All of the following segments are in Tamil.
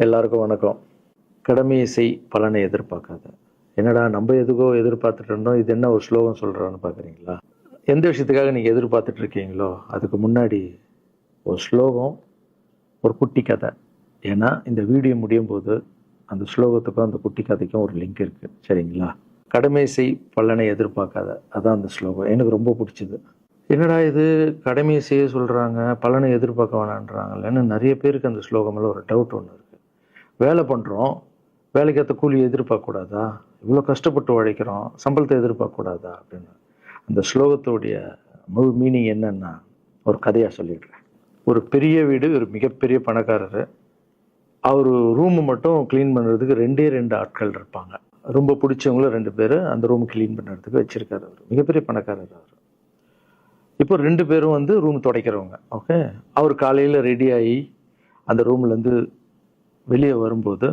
எல்லாருக்கும் வணக்கம். கடமையை செய் பலனை எதிர்பார்க்காத. என்னடா நம்ம எதுக்கோ எதிர்பார்த்துட்டு இருந்தோம், இது என்ன ஒரு ஸ்லோகம் சொல்கிறான்னு பார்க்குறீங்களா? எந்த விஷயத்துக்காக நீங்கள் எதிர்பார்த்துட்டு இருக்கீங்களோ அதுக்கு முன்னாடி ஒரு ஸ்லோகம், ஒரு குட்டி கதை. ஏன்னா இந்த வீடியோ முடியும் போது அந்த ஸ்லோகத்துக்கும் அந்த குட்டி கதைக்கும் ஒரு லிங்க் இருக்குது, சரிங்களா? கடமை செய் பலனை எதிர்பார்க்காத, அதான் அந்த ஸ்லோகம். எனக்கு ரொம்ப பிடிச்சிது. என்னடா இது கடமையை செய்ய சொல்கிறாங்க, பலனை எதிர்பார்க்க வேணான்றாங்கல்லன்னு நிறைய பேருக்கு அந்த ஸ்லோகமில் ஒரு டவுட் ஒன்று இருக்குது. வேலை பண்ணுறோம், வேலைக்கேற்ற கூலி எதிர்பார்க்கக்கூடாதா? இவ்வளோ கஷ்டப்பட்டு உழைக்கிறோம், சம்பளத்தை எதிர்பார்க்கக்கூடாதா அப்படின்னு. அந்த ஸ்லோகத்துடைய முழு மீனிங் என்னன்னா ஒரு கதையாக சொல்லிடுறேன். ஒரு பெரிய வீடு, ஒரு மிகப்பெரிய பணக்காரர். அவர் ரூமு மட்டும் க்ளீன் பண்ணுறதுக்கு ரெண்டு ஆட்கள் இருப்பாங்க. ரொம்ப பிடிச்சவங்களும் 2 பேர் அந்த ரூம் க்ளீன் பண்ணுறதுக்கு வச்சுருக்காரு. அவர் மிகப்பெரிய பணக்காரர். அவர் இப்போ 2 பேரும் வந்து ரூம் துடைக்கிறவங்க. ஓகே, அவர் காலையில் ரெடி ஆகி அந்த ரூம்லேருந்து வெளியே வரும்போது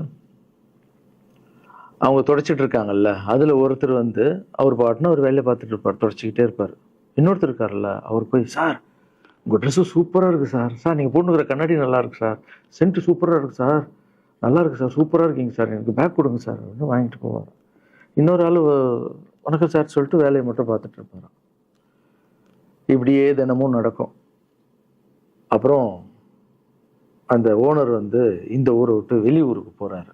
அவங்க துடைச்சிட்டு இருக்காங்கல்ல, அதில் ஒருத்தர் வந்து அவர் பாட்டுன்னு ஒரு வேலையை பார்த்துட்டு இருப்பார், துடைச்சிக்கிட்டே இருப்பார். இன்னொருத்தர் இருக்கார்ல, அவர் போய், சார் உங்கள் ட்ரெஸ்ஸு சூப்பராக இருக்குது சார், சார் நீங்கள் போட்டுக்கிற கண்ணாடி நல்லா இருக்கு சார், சென்ட்டு சூப்பராக இருக்குது சார், நல்லா இருக்குது சார், சூப்பராக இருக்கீங்க சார், எனக்கு பேக் கொடுங்க சார் அப்படின்னு வாங்கிட்டு போவார். இன்னொரு ஆள் வணக்கம் சார் சொல்லிட்டு வேலையை மட்டும் பார்த்துட்டு இருப்பார். இப்படியே தினமும் நடக்கும். அப்புறம் அந்த ஓனர் வந்து இந்த ஊரை விட்டு வெளியூருக்கு போகிறாரு.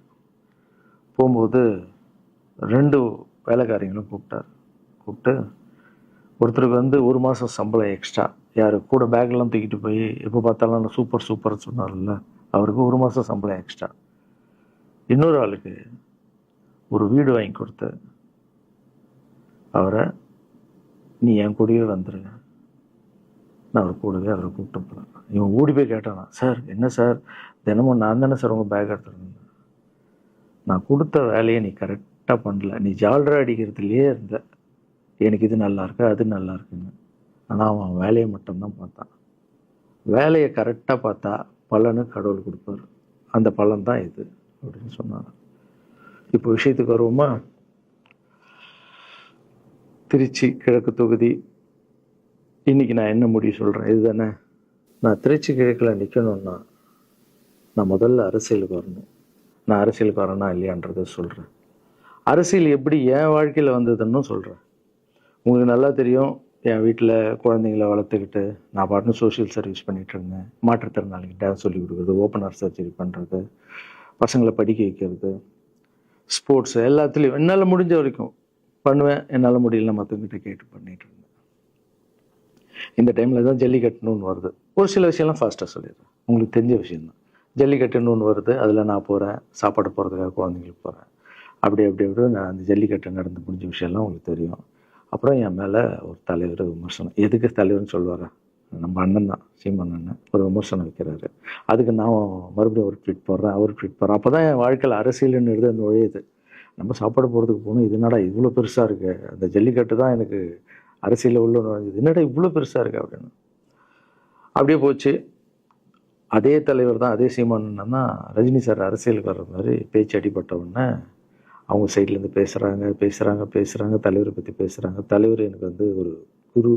போகும்போது 2 வேலைக்காரங்களும் கூப்பிட்டு ஒருத்தருக்கு வந்து 1 மாதம் சம்பளம் எக்ஸ்ட்ரா, யார் கூட பேக்லாம் தூக்கிட்டு போய் எப்போ பார்த்தாலும் நான் சூப்பர்னு சொன்னார்ல, அவருக்கு 1 மாதம் சம்பளம் எக்ஸ்ட்ரா. இன்னொரு ஆளுக்கு ஒரு வீடு வாங்கி கொடுத்து அவரை, நீ என் கூடவே வந்துடுங்க, நான் அவர் கூடவே அவரை கூப்பிட்டு போகிறேன். இவன் ஓடி போய் கேட்டானா, சார் என்ன சார் தினமும் நான் தானே சார் உங்கள் பேக் எடுத்துருந்தேன், நான் கொடுத்த வேலையை நீ கரெக்டாக பண்ணல, நீ ஜால்ரா அடிக்கிறதுலையே இருந்த, எனக்கு இது நல்லா இருக்கு அது நல்லா இருக்குன்னு. ஆனால் அவன் வேலையை மட்டும்தான் பார்த்தான். வேலையை கரெக்டாக பார்த்தா பலனு கடவுள் கொடுப்பார், அந்த பலன் தான் இது அப்படின்னு சொன்னான். இப்போ விஷயத்துக்கு வருவோமா? திருச்சி கிழக்கு தொகுதி. இன்னைக்கு நான் என்ன முடிவு சொல்கிறேன் இதுதானே. நான் திருச்சி கிழக்கில் நிற்கணும்னா நான் முதல்ல அரசியலுக்கு வரணும். நான் அரசியலுக்கு வரேனா இல்லையான்றதை சொல்கிறேன். அரசியல் எப்படி என் வாழ்க்கையில் வந்ததுன்னு சொல்கிறேன். உங்களுக்கு நல்லா தெரியும், என் வீட்டில் குழந்தைங்கள வளர்த்துக்கிட்டு நான் பாட்டுன்னு சோஷியல் சர்வீஸ் பண்ணிகிட்டு இருந்தேன். மாற்றுத்திறனாளிக்கு டான்ஸ் சொல்லி கொடுக்குறது, ஓப்பனர் சர்ஜரி பண்ணுறது, பசங்களை படிக்க வைக்கிறது, ஸ்போர்ட்ஸ் எல்லாத்துலேயும் என்னால் முடிஞ்ச வரைக்கும் பண்ணுவேன். என்னால் முடியல மற்றவங்கிட்ட கேட்டு பண்ணிகிட்டு இருந்தேன். இந்த டைமில் தான் ஜல்லிக்கட்டுன்னு வருது. ஒரு சில விஷயம்லாம் ஃபாஸ்ட்டாக சொல்லிடுறேன், உங்களுக்கு தெரிஞ்ச விஷயந்தான். ஜல்லிக்கட்டுன்னு வருது, அதில் நான் போகிறேன், சாப்பாடு போகிறதுக்காக குழந்தைங்களுக்கு போகிறேன். அப்படி நான் அந்த ஜல்லிக்கட்டு நடந்து முடிஞ்ச விஷயம்லாம் உங்களுக்கு தெரியும். அப்புறம் என் மேலே ஒரு தலைவர் விமர்சனம். எதுக்கு தலைவர்னு சொல்லுவாரா, நம்ம அண்ணன் தான், சீமான் அண்ணன் ஒரு விமர்சனம் வைக்கிறாரு. அதுக்கு நான் மறுபடியும் ஒரு ட்வீட் போடுறேன், அவர் ட்வீட் போடுறேன். அப்போ தான் என் வாழ்க்கையில் அரசியல்னு எடுத்து அந்த நுழையுது. நம்ம சாப்பாடு போகிறதுக்கு போகணும், இது என்னடா இவ்வளோ பெருசாக இருக்குது, அந்த ஜல்லிக்கட்டு தான் எனக்கு அரசியலில் உள்ள நுழைஞ்சது, என்னடா இவ்வளோ பெருசாக இருக்குது அப்படின்னு. அப்படியே போச்சு. அதே தலைவர் தான், அதே சீமான் அண்ணன் தான் ரஜினி சார் அரசியலுக்கு வர்ற மாதிரி பேச்சு அடிபட்ட உடனே அவங்க சைட்லேருந்து பேசுகிறாங்க, தலைவரை பற்றி பேசுகிறாங்க. தலைவர் எனக்கு வந்து ஒரு குரு,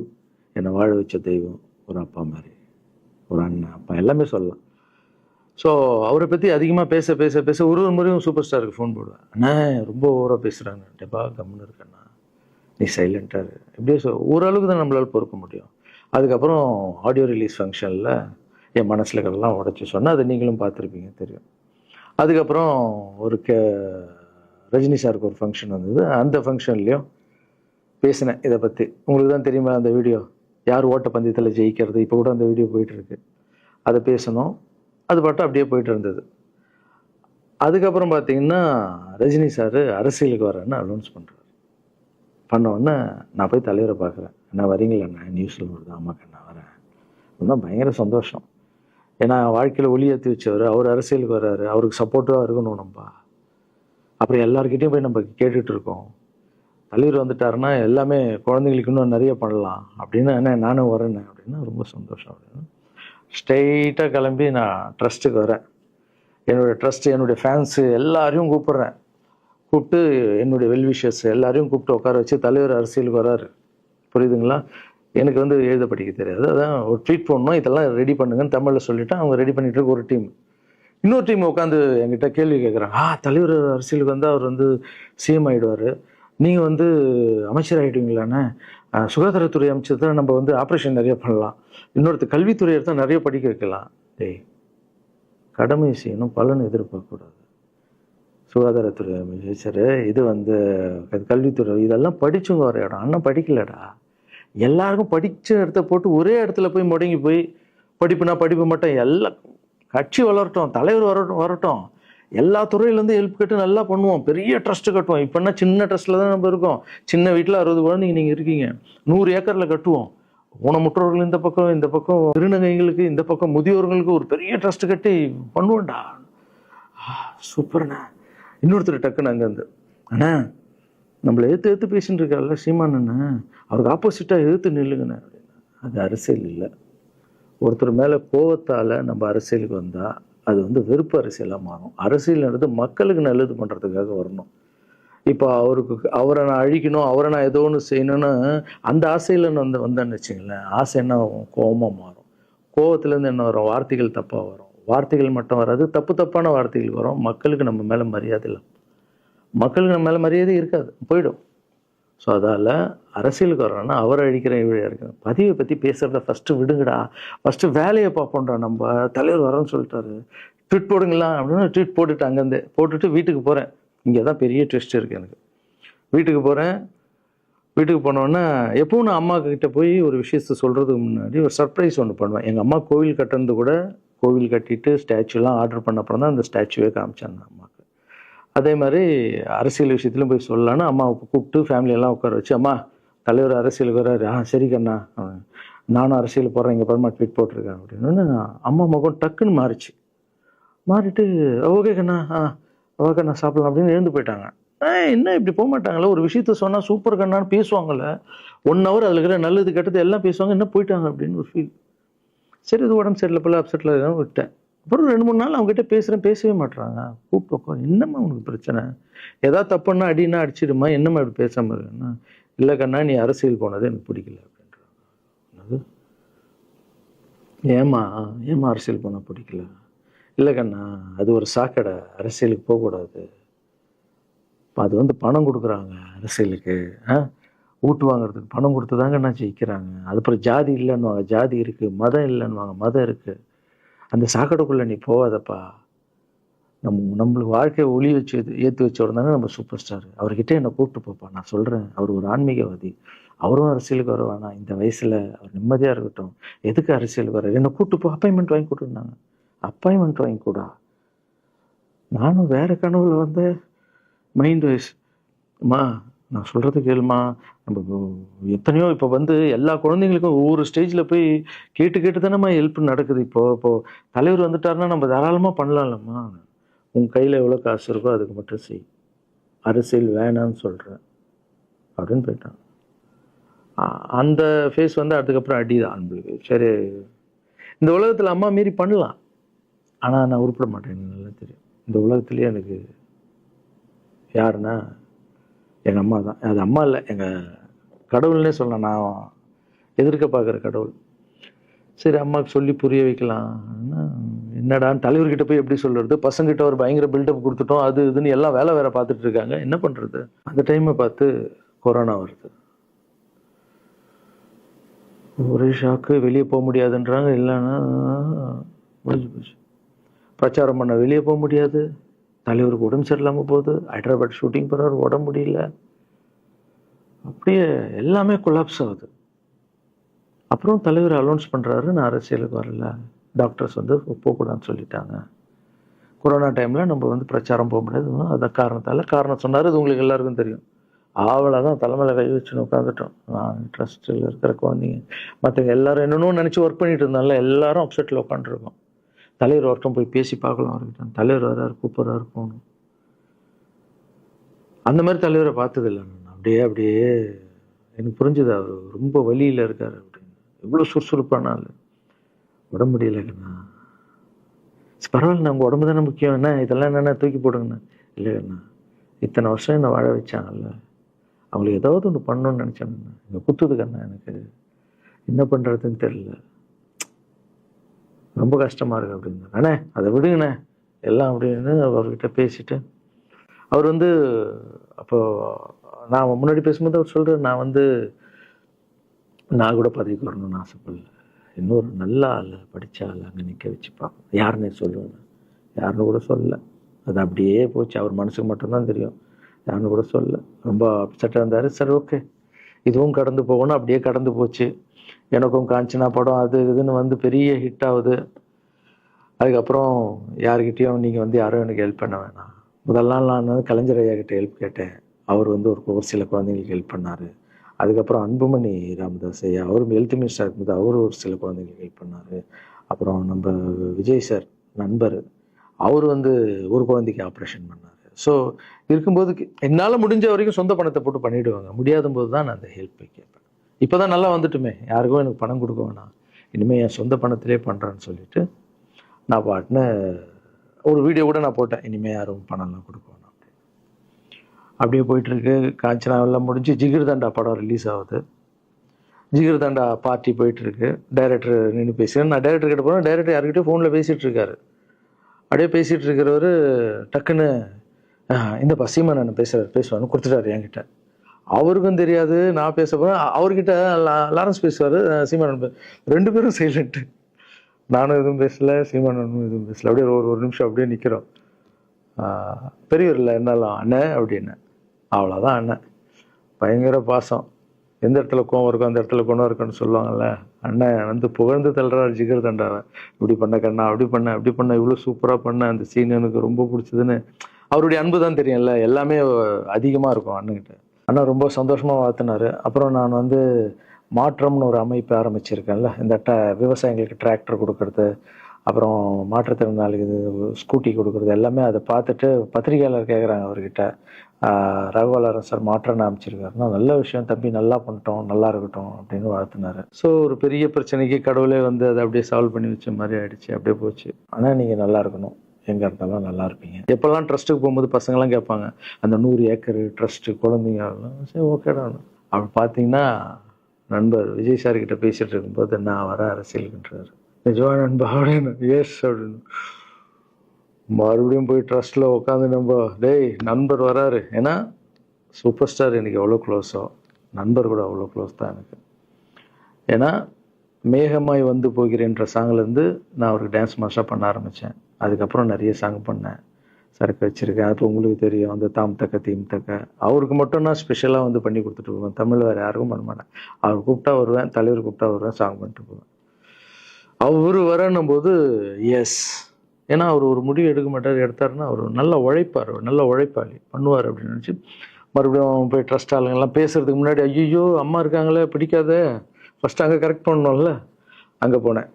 என்னை வாழ வச்ச தெய்வம், ஒரு அப்பா மாதிரி, ஒரு அண்ணன், அப்பா எல்லாமே சொல்லலாம். ஸோ அவரை பற்றி அதிகமாக பேச ஒரு முறையும் சூப்பர் ஸ்டாருக்கு ஃபோன் போடுவேன். அண்ணா ரொம்ப ஓவராக பேசுகிறாங்க, டெப்பா கம்முன்னு இருக்கண்ணா, நீ சைலண்ட்டாக இப்படியே ஓரளவுக்கு தான் நம்மளால் பொறுக்க முடியும். அதுக்கப்புறம் ஆடியோ ரிலீஸ் ஃபங்க்ஷனில் என் மனசில் கடலாம் உடச்சி சொன்னேன், அதை நீங்களும் பார்த்துருப்பீங்க, தெரியும். அதுக்கப்புறம் ஒரு ரஜினி சாருக்கு ஒரு ஃபங்க்ஷன் வந்தது, அந்த ஃபங்க்ஷன்லேயும் பேசினேன் இதை பற்றி. உங்களுக்கு தான் தெரியுமா அந்த வீடியோ, யார் ஓட்டப்பந்தயத்தில் ஜெயிக்கிறது, இப்போ கூட அந்த வீடியோ போயிட்டுருக்கு. அதை பேசணும், அது பாட்டு அப்படியே போயிட்டு இருந்தது. அதுக்கப்புறம் பார்த்தீங்கன்னா ரஜினி சார் அரசியலுக்கு வரேன்னு அனௌன்ஸ் பண்ணுறாரு. பண்ணோடனே நான் போய் தலைவரை பார்க்குறேன். என்ன வரீங்களா, நியூஸில் வருது, ஆமாக்கா நான் வரேன். இன்னும் பயங்கர சந்தோஷம். ஏன்னா வாழ்க்கையில் ஒளி ஏற்றி வச்சவர், அவர் அரசியலுக்கு வர்றாரு, அவருக்கு சப்போர்ட்டிவாக இருக்கணும் நம்ம. அப்புறம் எல்லாருக்கிட்டையும் போய் நம்ம கேட்டுட்டு இருக்கோம், தலைவர் வந்துட்டாருன்னா எல்லாமே குழந்தைங்களுக்கு இன்னும் நிறைய பண்ணலாம் அப்படின்னு. என்ன நானும் வரேன் அப்படின்னா ரொம்ப சந்தோஷம் அப்படின்னு ஸ்ட்ரெயிட்டாக கிளம்பி நான் ட்ரஸ்ட்டுக்கு வரேன். என்னுடைய ட்ரஸ்ட்டு, என்னுடைய ஃபேன்ஸு எல்லாரையும் கூப்பிட்டு என்னுடைய வெல்விஷர்ஸ் எல்லாரையும் கூப்பிட்டு உட்கார வச்சு தலைவர் அரசியலுக்கு வராரு. புரியுதுங்களா? எனக்கு வந்து எழுத படிக்க தெரியாது, அதான் ஒரு ட்வீட் பண்ணணும், இதெல்லாம் ரெடி பண்ணுங்கன்னு தமிழில் சொல்லிவிட்டு அவங்க ரெடி பண்ணிட்டு இருக்க ஒரு டீம். இன்னொரு டீம் உட்காந்து என்கிட்ட கேள்வி கேட்குறாங்க. தலைவர் அரசியலுக்கு வந்து அவர் வந்து சிஎம் ஆயிடுவாரு, நீங்க வந்து அமைச்சர் ஆயிடுவீங்களாண்ணே? சுகாதாரத்துறை அமைச்சர் தான் நம்ம வந்து ஆப்ரேஷன் நிறைய பண்ணலாம், இன்னொருத்தர் கல்வித்துறை எடுத்தால் நிறைய படிக்க வைக்கலாம். டேய், கடமை செய்யணும், பலன் எதிர்பார்க்கக்கூடாது. சுகாதாரத்துறை அமைச்சர், இது வந்து கல்வித்துறை, இதெல்லாம் படிச்சவங்க வர இடம். அண்ணன் படிக்கலடா. எல்லாருக்கும் படிச்ச இடத்த போட்டு ஒரே இடத்துல போய் முடங்கி போய் படிப்புனா படிப்பு மட்டும், எல்லாம் கட்சி வளரட்டும், தலைவர் வரட்டும், எல்லா துறையிலேருந்து ஹெல்ப் கேட்டு நல்லா பண்ணுவோம், பெரிய ட்ரஸ்ட் கட்டுவோம். இப்போன்னா சின்ன ட்ரஸ்ட்டில் தான் நம்ம இருக்கோம். சின்ன வீட்டில் 60 குழந்தைங்க நீங்கள் இருக்கீங்க, 100 ஏக்கரில் கட்டுவோம். ஊனமுற்றோர்கள் இந்த பக்கம் திருநங்கைகளுக்கு இந்த பக்கம் முதியோர்களுக்கு ஒரு பெரிய ட்ரஸ்ட் கட்டி பண்ணுவோம்டா. சூப்பர்ண்ணா. இன்னொருத்தர் டக்குன்னு அங்கேருந்து, அண்ணா நம்மளை ஏற்று பேசிட்டு இருக்காருல்ல சீமான் அண்ணா, அவருக்கு ஆப்போசிட்டாக எதிர்த்து நில்லுங்கண்ணா அப்படின்னா. அது அரசியல் இல்லை. ஒருத்தர் மேலே கோவத்தால் நம்ம அரசியலுக்கு வந்தால் அது வந்து வெறுப்பு அரசியலாக மாறும். அரசியல்ன்றது மக்களுக்கு நல்லது பண்ணுறதுக்காக வரணும். இப்போ அவரை நான் அழிக்கணும், அவரை நான் ஏதோ ஒன்று செய்யணும்னு அந்த ஆசையில் வந்தேன்னு வச்சுங்களேன், ஆசை என்ன ஆகும்? கோபமாக மாறும். கோவத்துலேருந்து என்ன வரும்? வார்த்தைகள் தப்பாக வரும். வார்த்தைகள் மட்டும் வராது, தப்பான வார்த்தைகள் வரும். மக்களுக்கு நம்ம மேலே மரியாதை இல்லை, மக்களுக்கு நம்ம மேலே மரியாதை இருக்காது, போயிடும். ஸோ அதால் அரசியலுக்கு வரோன்னா அவரை அழிக்கிற இவழியாக இருக்கு. பதிவை பற்றி பேசுகிறத ஃபஸ்ட்டு விடுங்கடா, ஃபஸ்ட்டு வேலையை பார்ப்போம்டா. நம்ம தலைவர் வரேன்னு சொல்லிட்டாரு, ட்வீட் போடுங்களா அப்படின்னு ட்வீட் போட்டுட்டு அங்கேருந்து போட்டுட்டு வீட்டுக்கு போகிறேன். இங்கே தான் பெரிய ட்விஸ்ட் இருக்குது எனக்கு. வீட்டுக்கு போகிறேன். வீட்டுக்கு போனோன்னா எப்பவும் நான் அம்மா கிட்ட போய் ஒரு விஷயத்த சொல்கிறதுக்கு முன்னாடி ஒரு சர்ப்ரைஸ் ஒன்று பண்ணுவேன். எங்கள் அம்மா கோவில் கட்டுறது கூட, கோவில் கட்டிட்டு ஸ்டாச்சுலாம் ஆர்டர் பண்ண அப்புறம் தான் அந்த ஸ்டாச்சுவே காமிச்சாங்க அம்மாவுக்கு. அதே மாதிரி அரசியல் விஷயத்துலையும் போய் சொல்லலான்னு அம்மாவை கூப்பிட்டு ஃபேமிலியெல்லாம் உட்கார வச்சு, அம்மா தலைவர் அரசியலுக்கு வர்றாரு, சரி கண்ணா, நானும் அரசியல் போடுறேன், இங்கே பரமா ட்வீட் போட்டிருக்கேன் அப்படின்னு. அம்மா முகம் டக்குன்னு மாறிச்சு. மாறிட்டு ஓகே கண்ணா, ஓகே கண்ணா சாப்பிடலாம் அப்படின்னு எழுந்து போயிட்டாங்க. என்ன இப்படி போக மாட்டாங்களே, ஒரு விஷயத்த சொன்னால் சூப்பர் கண்ணான்னு பேசுவாங்கள்ல, 1 ஹவர் அதில் இருக்கிற நல்லது கெட்டது எல்லாம் பேசுவாங்க, என்ன போயிட்டாங்க அப்படின்னு ஒரு ஃபீல். சரி, இது உடம்பு சரியில்லை போல, அப்செட்டில் இருக்கான்னு விட்டேன். அப்புறம் 2-3 நாள் அவங்ககிட்ட பேசவே மாட்டுறாங்க. கூப்பிட்டு, என்னம்மா உனக்கு பிரச்சனை? ஏதாவது தப்புன்னா அடின்னா அடிச்சிடுமா, என்னம்மா இப்படி பேசாமல் இருக்குன்னா, இல்லை கண்ணா நீ அரசியல் போனது எனக்கு பிடிக்கல அப்படின்றாங்க. ஏமா அரசியல் போனால் பிடிக்கல? இல்லை கண்ணா, அது ஒரு சாக்கடை, அரசியலுக்கு போகக்கூடாது. அது வந்து பணம் கொடுக்குறாங்க அரசியலுக்கு, ஓட்டு வாங்குறதுக்கு பணம் கொடுத்து தாங்க நான் ஜெயிக்கிறாங்க. அதுக்கப்புறம் ஜாதி இல்லைன்னுவாங்க, ஜாதி இருக்குது. மதம் இல்லைன்னுவாங்க, மதம் இருக்குது. அந்த சாக்கடைக்குள்ளே நீ போகாதப்பா. நம்மளுக்கு வாழ்க்கையை ஒளி வச்சு ஏற்றி வச்சவர் தானே நம்ம சூப்பர் ஸ்டார். அவர்கிட்ட என்னை கூப்பிட்டு போப்பா, நான் சொல்கிறேன். அவர் ஒரு ஆன்மீகவாதி, அவரும் அரசியலுக்கு வருவானா இந்த வயசில், அவர் நிம்மதியாக இருக்கட்டும், எதுக்கு அரசியலுக்கு வர்றாரு, என்னை கூப்பிட்டு போ, அப்பாயின்மெண்ட் வாங்கி கொடுத்துருந்தாங்க. அப்பாயின்மெண்ட் வாங்கி கூடா? நானும் வேறு கனவுல வந்து மைண்ட் வைஸ், அம்மா நான் சொல்கிறது கேளுமா, நம்ம எத்தனையோ இப்போ வந்து எல்லா குழந்தைங்களுக்கும் ஒவ்வொரு ஸ்டேஜில் போய் கேட்டு தானேம்மா ஹெல்ப் நடக்குது. இப்போது தலைவர் வந்துட்டாருன்னா நம்ம தாராளமாக பண்ணலாம்லம்மா. உன் கையில் எவ்வளோ காசு இருக்கோ அதுக்கு மட்டும் செய், அரசியல் வேணான்னு சொல்கிறேன் அப்படின்னு போயிட்டான். அந்த ஃபேஸ் வந்து அதுக்கப்புறம் அடிதான் நம்மளுக்கு. சரி, இந்த உலகத்தில் அம்மா மீறி பண்ணலாம், ஆனால் நான் உருப்பிட மாட்டேன். எனக்கு நல்லா தெரியும், இந்த உலகத்துலேயே எனக்கு யாருன்னா எங்கள் அம்மா தான். அது அம்மா இல்லை, எங்கள் கடவுள்னே சொல்லலாம். நான் எதிர்க்க பார்க்குற கடவுள். சரி, அம்மாவுக்கு சொல்லி புரிய வைக்கலாம். என்னடான்னு தலைவர்கிட்ட போய் எப்படி சொல்கிறது? பசங்கிட்ட ஒரு பயங்கர பில்டப் கொடுத்துட்டோம், அது இதுன்னு எல்லாம் வேற பார்த்துட்டு இருக்காங்க, என்ன பண்ணுறது? அந்த டைமை பார்த்து கொரோனா வருது. ஒரே ஷாக்கு. வெளியே போக முடியாதுன்றாங்க, இல்லைன்னா முடிஞ்சு போச்சு. பிரச்சாரம் பண்ண வெளியே போக முடியாது, தலைவருக்கு உடம்பு சரியில்லாமல் போகுது, ஹைதராபாத் ஷூட்டிங் போகிறார், உடம்பு முடியல, அப்படியே எல்லாமே கொலாப்ஸ் ஆகுது. அப்புறம் தலைவர் அலௌன்ஸ் பண்ணுறாரு, நான் அரசியலுக்கு வரல, டாக்டர்ஸ் வந்து போகக்கூடாதுன்னு சொல்லிட்டாங்க. கொரோனா டைமில் நம்ம வந்து பிரச்சாரம் போக முடியாது, அதை காரணம் சொன்னார். அது உங்களுக்கு எல்லாருக்கும் தெரியும். ஆவலை தான் தலைமையில் கை வச்சுன்னு உட்காந்துட்டோம். நான் ட்ரஸ்ட்டில் இருக்கிற குழந்தைங்க மற்றவங்க எல்லாரும் என்னென்னோ நினச்சி ஒர்க் பண்ணிட்டு இருந்தால எல்லாரும் அப்செட்டில் உட்காந்துருக்கோம். தலைவர் ஒருத்தம் போய் பேசி பார்க்கலாம் அவர்கிட்ட. தலைவர் வர்றாரு, கூப்பிட்றாரு, போகணும். அந்த மாதிரி தலைவரை பார்த்ததில்லை நான். அப்படியே எனக்கு புரிஞ்சுது, அவர் ரொம்ப வலியில் இருக்கார் அப்படின்னு. எவ்வளோ சுறுசுறுப்பானால உடம்பு முடியலைங்கண்ணா. பரவாயில்ல, நான் உங்கள் உடம்பு தானே முக்கியம், என்ன இதெல்லாம் என்னென்ன தூக்கி போடுங்கண்ணா. இல்லைங்கண்ணா, இத்தனை வருஷம் என்னை வாழ வச்சாங்கல்ல, அவங்களுக்கு ஏதாவது ஒன்று பண்ணணும்னு நினச்சாங்கண்ணா, இங்கே குத்துதுக்கண்ணா, எனக்கு என்ன பண்ணுறதுன்னு தெரியல, ரொம்ப கஷ்டமாக இருக்கு அப்படின்னா. அண்ணே அதை விடுங்கண்ணே, எல்லாம் அப்படின்னு அவர்கிட்ட பேசிட்டு அவர் வந்து அப்போ நான் முன்னாடி பேசும்போது அவர் சொல்கிறார், நான் கூட பதவிக்கு வரணும்னு ஆசைப்படல, இன்னொரு நல்ல ஆள் படித்த ஆள் அங்கே நிற்க வச்சு பார்க்கணும். யாருன்னே சொல்லுவேன், யாருன்னு கூட சொல்லலை. அது அப்படியே போச்சு. அவர் மனசுக்கு மட்டும்தான் தெரியும், யாருன்னு கூட சொல்லலை. ரொம்ப அப்செட்டாக இருந்தார். சரி ஓகே, இதுவும் கடந்து போகணும். அப்படியே கடந்து போச்சு. எனக்கும் காஞ்சனா படம் அது இதுன்னு பெரிய ஹிட் ஆகுது. அதுக்கப்புறம் யாருக்கிட்டேயும் நீங்கள் யாரும் எனக்கு ஹெல்ப் பண்ண வேணாம். முதல் நாள் நான் கலைஞர் ஐயா கிட்ட ஹெல்ப் கேட்டேன். அவர் ஒரு சில குழந்தைங்களுக்கு ஹெல்ப் பண்ணார். அதுக்கப்புறம் அன்புமணி ராமதாஸ் ஐயா, அவரும் ஹெல்த் மினிஸ்டர் இருக்கும்போது அவர் ஒரு சில குழந்தைங்களுக்கு ஹெல்ப் பண்ணார். அப்புறம் நம்ம விஜய் சார் நண்பர், அவர் ஒரு குழந்தைக்கு ஆப்ரேஷன் பண்ணார். ஸோ இருக்கும்போது என்னால் முடிஞ்ச வரைக்கும் சொந்த பணத்தை போட்டு பண்ணிவிடுவாங்க. முடியாத போது தான் நான் அந்த ஹெல்ப்பை கேட்பேன். இப்போ தான் நல்லா வந்துட்டுமே, யாருக்கும் எனக்கு பணம் கொடுக்க வேணாம், இனிமேல் என் சொந்த பணத்திலே பண்ணுறேன்னு சொல்லிட்டு நான் பாட்டுன்னு ஒரு வீடியோ கூட நான் போட்டேன், இனிமேல் யாரும் பணம்லாம் கொடுக்க வேணாம் அப்படின்னு. அப்படியே போயிட்டுருக்கு. காஞ்சனா எல்லாம் முடிஞ்சு ஜிகிர் தண்டா படம் ரிலீஸ் ஆகுது. ஜிகிர் தண்டா பார்ட்டி போயிட்டுருக்கு. டைரக்டர் நின்று பேசுகிறேன். நான் டைரக்டர் கிட்ட போகிறேன். டைரக்டர் யார்கிட்டயும் ஃபோனில் பேசிகிட்டு இருக்காரு. அப்படியே பேசிகிட்டு இருக்கிறவர் டக்குன்னு இந்த சீமானன் பேசுவான்னு கொடுத்துட்டாரு என்கிட்ட. அவருக்கும் தெரியாது நான் பேச போகிறேன். அவர்கிட்ட லாரன்ஸ் பேசுவார், சீமானன் ரெண்டு பேரும் சைலண்ட்டு. நானும் எதுவும் பேசலை, சீமானனும் எதுவும் பேசலை. அப்படியே ஒரு நிமிஷம் அப்படியே நிற்கிறோம். பெரியவர் இல்லை என்னாலும் அண்ணன் அப்படின்னு. அவ்வளோதான் அண்ணன். பயங்கர பாசம். எந்த இடத்துல கோவம் இருக்கும் அந்த இடத்துல குணம் இருக்குன்னு சொல்லுவாங்கள்ல. அண்ணன் புகழ்ந்து தள்ளுறாரு ஜிகர் தண்டாவை. இப்படி பண்ண கண்ணா, அப்படி பண்ண இவ்வளோ சூப்பராக பண்ண, அந்த சீன் எனக்கு ரொம்ப பிடிச்சதுன்னு. அவருடைய அன்பு தான் தெரியும்ல, எல்லாமே அதிகமாக இருக்கும் அண்ணன்கிட்ட. அண்ணா ரொம்ப சந்தோஷமாக வாழ்த்தினார். அப்புறம் நான் மாற்றம்னு ஒரு அமைப்பு ஆரம்பிச்சிருக்கேன்ல, இந்த விவசாயிகளுக்கு டிராக்டர் கொடுக்கறது, அப்புறம் மாற்றுத்திறனாளிக்கு ஸ்கூட்டி கொடுக்குறது, எல்லாமே அதை பார்த்துட்டு பத்திரிகையாளர் கேட்குறாங்க அவர்கிட்ட, ரகுவலரன் சார் மாற்றம்னு அமைச்சிருக்காருன்னா, நல்ல விஷயம் தம்பி, நல்லா பண்ணிட்டோம், நல்லா இருக்கட்டும் அப்படின்னு வாழ்த்தினார். ஸோ ஒரு பெரிய பிரச்சனைக்கு கடவுளே அதை அப்படியே சால்வ் பண்ணி வச்ச மாதிரி ஆயிடுச்சு. அப்படியே போச்சு. ஆனால் நீங்கள் நல்லா இருக்கணும், எங்கே இருந்தாலும் நல்லா இருப்பீங்க. எப்போல்லாம் ட்ரஸ்ட்டுக்கு போகும்போது பசங்களாம் கேட்பாங்க, அந்த 100 ஏக்கர் ட்ரஸ்ட்டு குழந்தைங்க, சரி ஓகேடா. அப்படி பார்த்தீங்கன்னா நண்பர் விஜய் சார் கிட்ட பேசிட்டு இருக்கும்போது நான் வர அரசியலுக்குன்றாரு. நிஜமா நண்பா அப்படின்னு. எஸ் அப்படின்னு. மறுபடியும் போய் ட்ரஸ்ட்டில் உட்காந்து டேய் நண்பர் வராரு. ஏன்னா சூப்பர் ஸ்டார் எனக்கு எவ்வளோ க்ளோஸோ, நண்பர் கூட அவ்வளோ க்ளோஸ் தான் எனக்கு. ஏன்னா மேகமாய் போகிறேன்ற சாங்லேருந்து நான் அவருக்கு டான்ஸ் மாஸ்டராக பண்ண ஆரம்பித்தேன். அதுக்கப்புறம் நிறைய சாங் பண்ணேன், சரக்கு வச்சுருக்கேன். அது உங்களுக்கு தெரியும், அந்த தாம் தக்க தீம் தக்க. அவருக்கு மட்டும் நான் ஸ்பெஷலாக பண்ணி கொடுத்துட்டு போவேன். தமிழ் வேறு யாருக்கும் பண்ண மாட்டேன். அவர் கூப்பிட்டா வருவேன், தலைவர் கூப்பிட்டா வருவேன், சாங் பண்ணிட்டு போவேன். அவர் வரணும் போது எஸ், ஏன்னா அவர் ஒரு முடிவு எடுக்க மாட்டார், எடுத்தாருன்னா அவர் நல்லா உழைப்பார், நல்ல உழைப்பாளி, பண்ணுவார் அப்படின்னு நினச்சி மறுபடியும் போய் ட்ரஸ்ட் ஆளுங்கெல்லாம் பேசுறதுக்கு முன்னாடி, ஐயோ அம்மா இருக்காங்களே பிடிக்காத, ஃபஸ்ட்டு அங்கே கரெக்ட் பண்ணணும்ல. அங்கே போனேன்.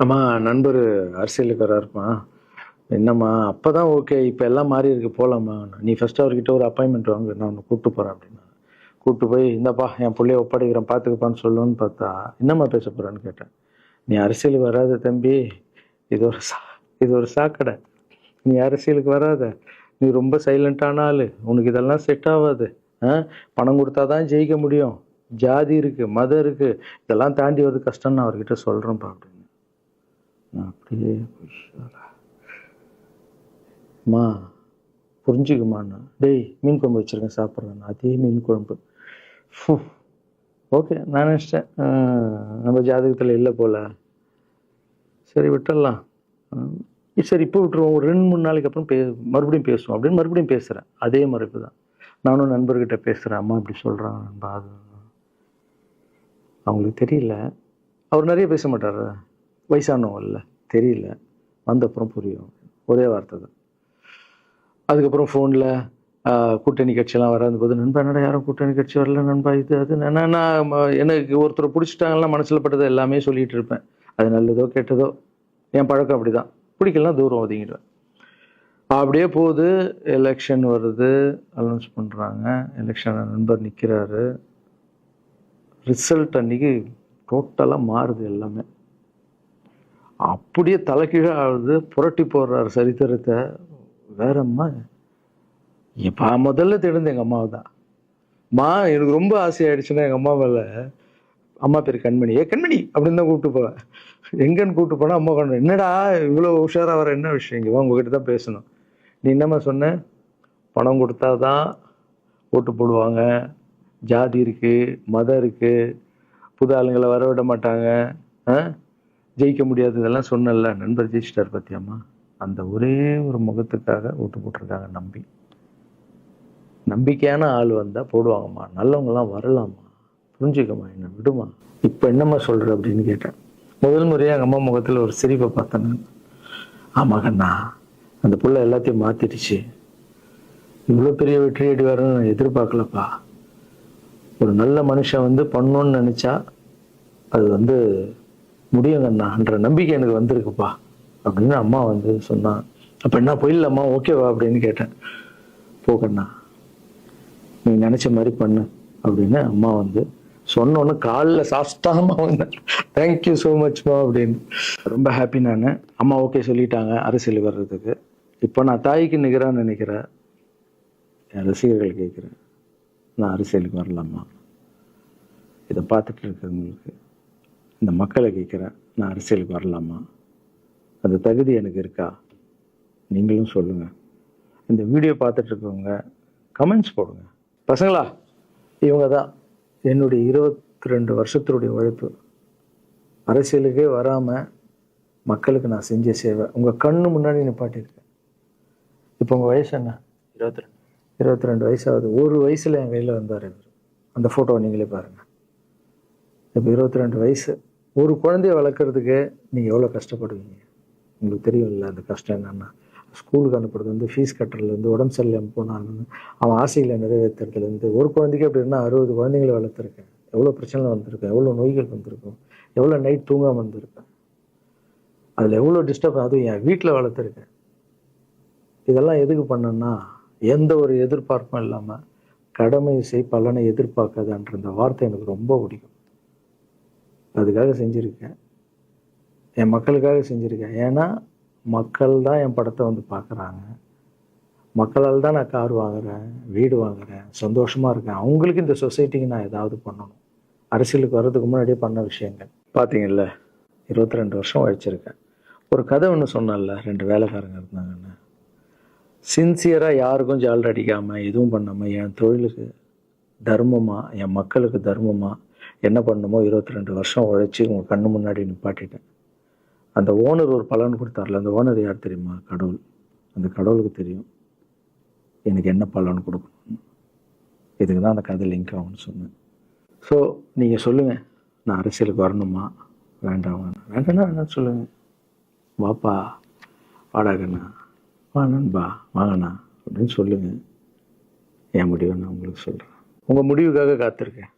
அம்மா நண்பர் அரசியலுக்கு வராருமா, என்னம்மா அப்போ தான் ஓகே, இப்போ எல்லாம் மாறி இருக்கு, போகலாமா, நீ ஃபஸ்ட்டு அவர்கிட்ட ஒரு அப்பாயின்மெண்ட் வாங்க, நான் உன்னை கூப்பிட்டு போகிறேன் அப்படின்னா. கூப்பிட்டு போய் இந்தப்பா என் பிள்ளைய ஒப்படைக்கிறேன் பார்த்துக்குப்பான்னு சொல்லுன்னு பார்த்தா, என்னம்மா பேச போகிறான்னு கேட்டேன். நீ அரசியலுக்கு வராத தம்பி, இது ஒரு சாக்கடை, நீ அரசியலுக்கு வராத, நீ ரொம்ப சைலண்டான ஆள், உனக்கு இதெல்லாம் செட் ஆகாது, பணம் கொடுத்தா தான் ஜெயிக்க முடியும், ஜாதி இருக்குது, மதம் இருக்குது, இதெல்லாம் தாண்டி வருது கஷ்டம்னு நான் அவர்கிட்ட சொல்கிறேன்ப்பா அப்படின்னு. நான் அப்படியே அம்மா புரிஞ்சுக்குமாண்ணா, டேய் மீன் குழம்பு வச்சுருக்கேன் சாப்பிட்றேன், அதே மீன் குழம்பு. ஓகே நான் நினச்சிட்டேன் நம்ம ஜாதகத்தில் இல்லை போல், சரி விட்டுடலாம், சரி இப்போ விட்டுருவோம், ஒரு 2-3 நாளைக்கு அப்புறம் மறுபடியும் பேசுவோம் அப்படின்னு மறுபடியும் பேசுகிறேன். அதே மறுப்பு தான். நானும் நண்பர்கிட்ட பேசுகிறேன், அம்மா இப்படி சொல்கிறாங்க நண்பா, அது அவங்களுக்கு தெரியல, அவர் நிறைய பேச மாட்டார், வயசானவங்க இல்லை, தெரியல, வந்தப்புறம் புரியும், ஒரே வார்த்தை தான். அதுக்கப்புறம் ஃபோனில் கூட்டணி கட்சியெல்லாம் வராது போது, நண்பா என்னடா யாரும் கூட்டணி கட்சி வரல நண்பா, இது அது நான் எனக்கு ஒருத்தரை பிடிச்சிட்டாங்கன்னா மனசில் பட்டதை எல்லாமே சொல்லிகிட்டு இருப்பேன். அது நல்லதோ கெட்டதோ, என் பழக்கம் அப்படி தான், பிடிக்கலாம் தூரம் ஒதுங்கிடுவேன். அப்படியே போகுது. எலெக்ஷன் வருது, அனௌன்ஸ் பண்ணுறாங்க, எலெக்ஷனில் நண்பர் நிற்கிறாரு. ரிசல்ட் அன்றைக்கி டோட்டலாக மாறுது எல்லாமே, அப்படியே தலைக்கீழே ஆகுது, புரட்டி போடுறாரு சரித்திரத்தை. வேறம்மா இப்போ முதல்ல தெரிந்து எங்கள் அம்மாவை தான். எனக்கு ரொம்ப ஆசையாயிடுச்சுன்னா எங்கள் அம்மா மேலே அம்மா பேர் கண்மணி. கண்மணி அப்படின்னு தான் கூப்பிட்டு போவேன். எங்கன்னு கூப்பிட்டு போனா அம்மா கொண்டு என்னடா இவ்வளோ உஷாரா வர, என்ன விஷயம், இங்கே வா உங்ககிட்ட தான் பேசணும். நீ என்னம்மா சொன்ன, பணம் கொடுத்தாதான் ஓட்டு போடுவாங்க, ஜாதி இருக்கு, மதம் இருக்கு, புது ஆளுங்களை வர விட மாட்டாங்க, ஜெயிக்க முடியாது, இதெல்லாம் சொன்னல. நண்பர் ஜெயிச்சிட்டார் பத்தியாம்மா. அந்த ஒரே ஒரு முகத்துக்காக ஓட்டு போட்டிருக்காங்க. நம்பிக்கையான ஆள் வந்தா போடுவாங்கம்மா, நல்லவங்கலாம் வரலாமா, புரிஞ்சுக்கம்மா, என்ன விடுமா. இப்ப என்னம்மா சொல்ற அப்படின்னு கேட்டேன். முதல் முறையா எங்க அம்மா முகத்துல ஒரு சிரிப்பை பார்த்தேன். ஆமா கண்ணா, அந்த புள்ள எல்லாத்தையும் மாத்திடுச்சு, இவ்வளவு பெரிய வெற்றி அடி வரணும்னு நான் எதிர்பார்க்கலப்பா. ஒரு நல்ல மனுஷன் வந்து பண்ணணும்னு நினைச்சா அது முடியுங்கண்ணான்ற நம்பிக்கை எனக்கு வந்திருக்குப்பா அப்படின்னு அம்மா சொன்னான். அப்ப என்ன போயிடலாமா, ஓகேவா அப்படின்னு கேட்டேன். போகண்ணா, நீ நினைச்ச மாதிரி பண்ணு அப்படின்னு அம்மா சொன்னோன்னு காலில் சாஸ்தாமா வந்தேன். தேங்க்யூ ஸோ மச்மா அப்படின்னு. ரொம்ப ஹாப்பி நான். அம்மா ஓகே சொல்லிட்டாங்க அரசியல் வர்றதுக்கு. இப்போ நான் தாய்க்கு நிகரான்னு நினைக்கிறேன். என் ரசிகர்கள் கேட்குறேன், நான் அரசியலுக்கு வரலாமா? இதை பார்த்துட்டு இருக்கிறவங்களுக்கு, இந்த மக்களை கேட்குறேன், நான் அரசியலுக்கு வரலாமா? அந்த தகுதி எனக்கு இருக்கா? நீங்களும் சொல்லுங்க. இந்த வீடியோ பார்த்துட்டு இருக்கவங்க கமெண்ட்ஸ் போடுங்க. பசங்களா, இவங்க தான் என்னுடைய 22 வருஷத்தினுடைய உழைப்பு. அரசியலுக்கே வராமல் மக்களுக்கு நான் செஞ்ச சேவை உங்கள் கண்ணு முன்னாடி நிப்பாட்டியிருக்கேன். இப்போ உங்கள் வயசு என்ன? 22 வயசாகுது. ஒரு வயசில் என் கையில் வந்தார் இவர். அந்த ஃபோட்டோவை நீங்களே பாருங்கள். இப்போ 22 வயசு. ஒரு குழந்தைய வளர்க்குறதுக்கு நீங்கள் எவ்வளோ கஷ்டப்படுவீங்க உங்களுக்கு தெரியும் இல்லை? அந்த கஷ்டம் என்னென்னா, ஸ்கூலுக்கு அனுப்புறது ஃபீஸ் கட்டுறதுலேருந்து, உடம்பு சரியில்லாமல் போனான்னு அவன் ஆசையில் நிறைவேற்றுறதுலேருந்து, ஒரு குழந்தைக்கு அப்படின்னா 60 குழந்தைங்களை வளர்த்துருக்கேன். எவ்வளோ பிரச்சனை வந்திருக்கேன், எவ்வளோ நோய்கள் வந்திருக்கும், எவ்வளோ நைட் தூங்காமல் வந்திருப்பேன், அதில் எவ்வளோ டிஸ்டர்ப், அதுவும் என் வீட்டில் வளர்த்துருக்கேன். இதெல்லாம் எதுக்கு பண்ணேன்னா, எந்த ஒரு எதிர்பார்ப்பும் இல்லாமல் கடமை செய் பலனை எதிர்பார்க்காதன்ற இந்த வார்த்தை எனக்கு ரொம்ப பிடிக்கும். அதுக்காக செஞ்சுருக்கேன், என் மக்களுக்காக செஞ்சுருக்கேன். ஏன்னா மக்கள் தான் என் படத்தை பார்க்குறாங்க. மக்களால் தான் நான் கார் வாங்குறேன், வீடு வாங்குறேன், சந்தோஷமாக இருக்கேன். அவங்களுக்கு இந்த சொசைட்டிக்கு நான் ஏதாவது பண்ணணும். அரசியலுக்கு வர்றதுக்கு முன்னாடியே பண்ண விஷயங்கள் பார்த்தீங்கல்ல. 22 வருஷம் உழைச்சிருக்கேன். ஒரு கதை ஒன்று சொன்னேன்ல, 2 வேலைக்காரங்க இருந்தாங்கன்னு. சின்சியராக யாருக்கும் ஜாலர் அடிக்காமல் எதுவும் பண்ணாமல் என் தொழிலுக்கு தர்மமாக, என் மக்களுக்கு தர்மமாக என்ன பண்ணணுமோ 22 வருஷம் உழைச்சி உங்கள் கண்ணு முன்னாடி நிப்பாட்டிட்டேன். அந்த ஓனர் ஒரு பலன் கொடுத்தார்ல, அந்த ஓனர் யார் தெரியுமா? கடவுள். அந்த கடவுளுக்கு தெரியும் எனக்கு என்ன பலன் கொடுக்கணும். இதுக்கு தான் அந்த கதை லிங்க் ஆகும்னு சொன்னேன். ஸோ நீங்கள் சொல்லுங்கள், நான் அரசியலுக்கு வரணுமா வேண்டாம்? வேண்டாம்னா வேணான்னு சொல்லுங்கள். வாப்பா, வாடாகண்ணா, வா நண்பா, வாங்கண்ணா அப்படின்னு சொல்லுங்கள். என் முடிவை நான் உங்களுக்கு சொல்கிறேன். உங்கள் முடிவுக்காக காத்திருக்கேன்.